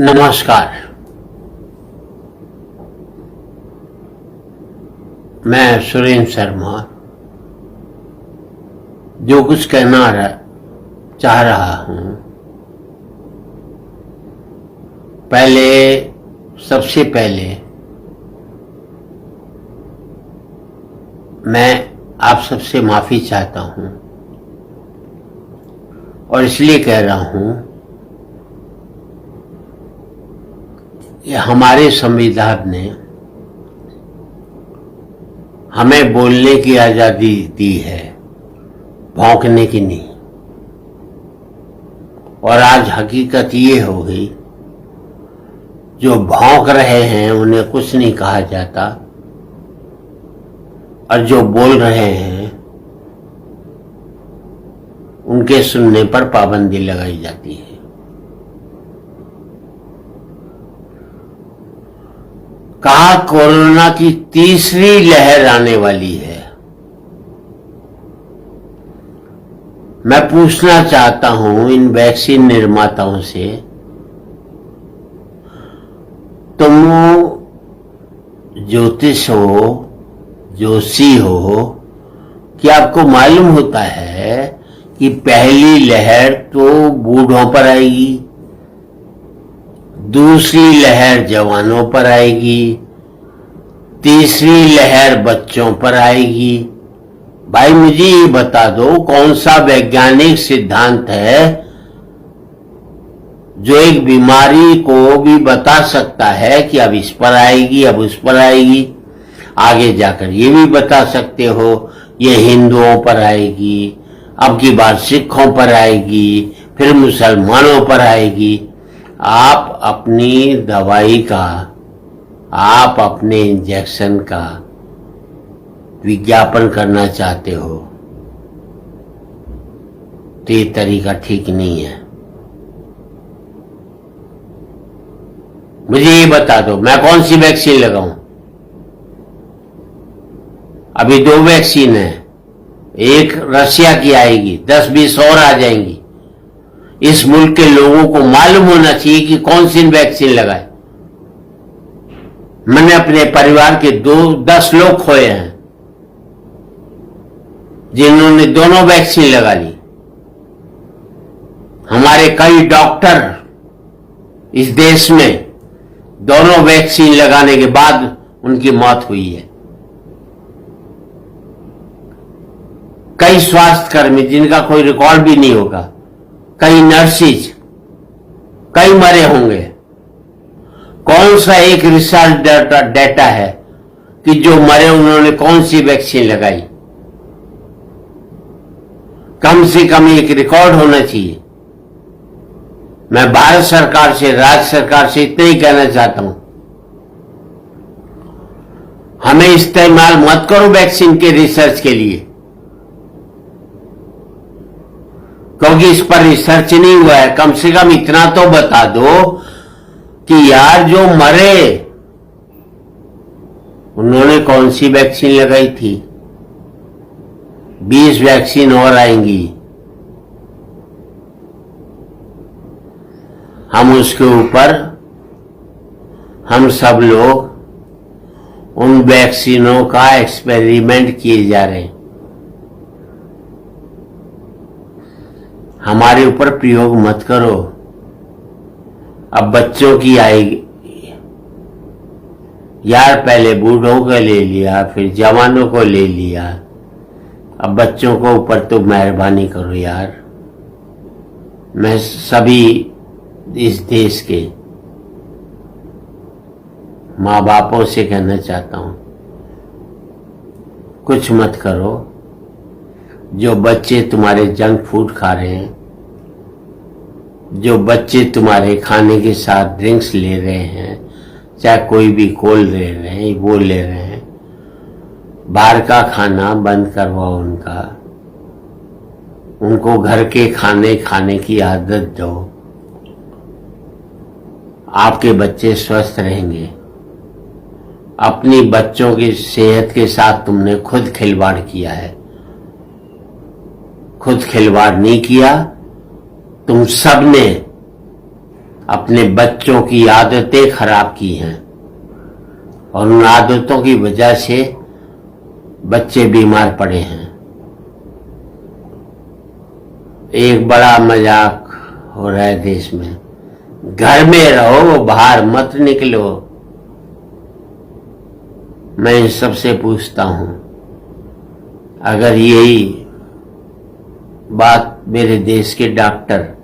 नमस्कार। मैं सुरेंद्र शर्मा जो कुछ कहना चाह रहा हूं, सबसे पहले मैं आप सबसे माफी चाहता हूं और इसलिए कह रहा हूं कि हमारे संविधान ने हमें बोलने की आजादी दी है, भौंकने की नहीं। और आज हकीकत ये हो गई, जो भौंक रहे हैं उन्हें कुछ नहीं कहा जाता और जो बोल रहे हैं उनके सुनने पर पाबंदी लगाई जाती है। कहा कोरोना की तीसरी लहर आने वाली है। मैं पूछना चाहता हूं इन वैक्सीन निर्माताओं से, तुम ज्योतिष हो, जोशी हो, क्या आपको मालूम होता है कि पहली लहर तो बूढ़ों पर आएगी, दूसरी लहर जवानों पर आएगी, तीसरी लहर बच्चों पर आएगी। भाई मुझे ये बता दो, कौन सा वैज्ञानिक सिद्धांत है जो एक बीमारी को भी बता सकता है कि अब इस पर आएगी, अब उस पर आएगी। आगे जाकर ये भी बता सकते हो ये हिंदुओं पर आएगी, अब की बार सिखों पर आएगी, फिर मुसलमानों पर आएगी। आप अपनी दवाई का, आप अपने इंजेक्शन का विज्ञापन करना चाहते हो तो ये तरीका ठीक नहीं है। मुझे ये बता दो मैं कौन सी वैक्सीन लगाऊं। अभी 2 वैक्सीन है, एक रशिया की आएगी, 10-20 और आ जाएंगी। इस मुल्क के लोगों को मालूम होना चाहिए कि कौन सी वैक्सीन लगाए। मैंने अपने परिवार के 10 लोग खोए हैं जिन्होंने दोनों वैक्सीन लगा ली। हमारे कई डॉक्टर इस देश में दोनों वैक्सीन लगाने के बाद उनकी मौत हुई है। कई स्वास्थ्यकर्मी जिनका कोई रिकॉर्ड भी नहीं होगा, कई नर्सिस, कई मरे होंगे। कौन सा एक रिसर्च डेटा है कि जो मरे उन्होंने कौन सी वैक्सीन लगाई? कम से कम एक रिकॉर्ड होना चाहिए। मैं भारत सरकार से, राज्य सरकार से इतना ही कहना चाहता हूं, हमें इस्तेमाल मत करो वैक्सीन के रिसर्च के लिए, क्योंकि इस पर रिसर्च नहीं हुआ है। कम से कम इतना तो बता दो कि यार जो मरे उन्होंने कौन सी वैक्सीन लगाई थी। 20 वैक्सीन और आएंगी, हम उसके ऊपर, हम सब लोग उन वैक्सीनों का एक्सपेरिमेंट किए जा रहे हैं। हमारे ऊपर प्रयोग मत करो। अब बच्चों की आएगी यार, पहले बूढ़ों को ले लिया, फिर जवानों को ले लिया, अब बच्चों को ऊपर तो मेहरबानी करो यार। मैं सभी इस देश के माँ बापों से कहना चाहता हूं, कुछ मत करो। जो बच्चे तुम्हारे जंक फूड खा रहे हैं, जो बच्चे तुम्हारे खाने के साथ ड्रिंक्स ले रहे हैं, चाहे कोई भी कोल ले रहे हैं, वो ले रहे हैं, बाहर का खाना बंद करवाओ उनको घर के खाने की आदत दो। आपके बच्चे स्वस्थ रहेंगे। अपनी बच्चों की सेहत के साथ तुमने खुद खिलवाड़ किया है। खुद खिलवाड़ नहीं किया, तुम सब ने अपने बच्चों की आदतें खराब की हैं और उन आदतों की वजह से बच्चे बीमार पड़े हैं। एक बड़ा मजाक हो रहा है देश में, घर में रहो, बाहर मत निकलो। मैं इन सबसे पूछता हूं, अगर यही बात मेरे देश के डॉक्टर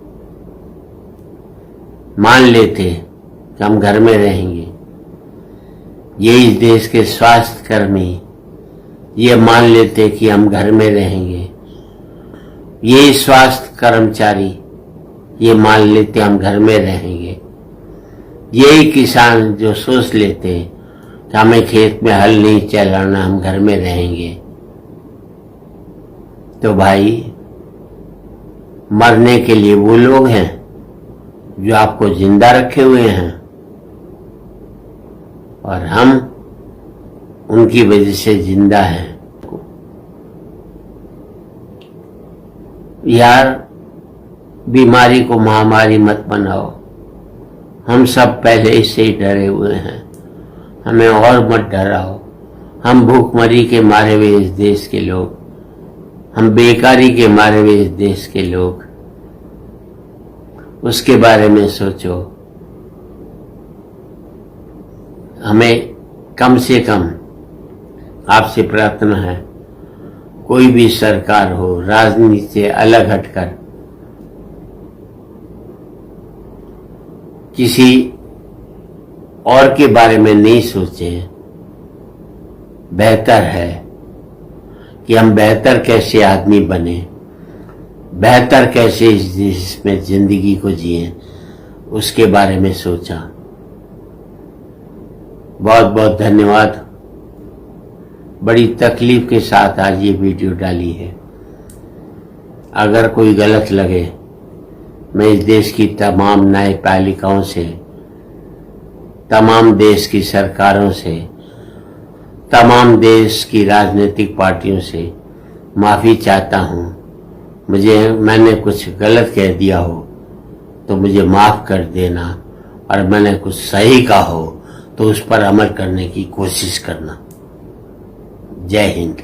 मान लेते कि हम घर में रहेंगे, यही देश के स्वास्थ्य कर्मी ये मान लेते कि हम घर में रहेंगे, यही स्वास्थ्य कर्मचारी ये मान लेते हम घर में रहेंगे, यही किसान जो सोच लेते कि हमें खेत में हल नहीं चलाना, हम घर में रहेंगे, तो भाई मरने के लिए वो लोग हैं जो आपको जिंदा रखे हुए हैं और हम उनकी वजह से जिंदा हैं। यार, बीमारी को महामारी मत बनाओ। हम सब पहले इससे ही डरे हुए हैं, हमें और मत डराओ। हम भूखमरी के मारे हुए इस देश के लोग, हम बेकारी के मारे हुए इस देश के लोग, उसके बारे में सोचो। हमें कम से कम आपसे प्रार्थना है, कोई भी सरकार हो, राजनीति से अलग हटकर किसी और के बारे में नहीं सोचे। बेहतर है कि हम बेहतर कैसे आदमी बने, बेहतर कैसे इस देश में जिंदगी को जिए, उसके बारे में सोचा। बहुत बहुत धन्यवाद। बड़ी तकलीफ के साथ आज ये वीडियो डाली है। अगर कोई गलत लगे, मैं इस देश की तमाम न्यायपालिकाओं से, तमाम देश की सरकारों से, तमाम देश की राजनीतिक पार्टियों से माफ़ी चाहता हूँ। मैंने कुछ गलत कह दिया हो तो मुझे माफ़ कर देना, और मैंने कुछ सही कहा हो तो उस पर अमल करने की कोशिश करना। जय हिंद।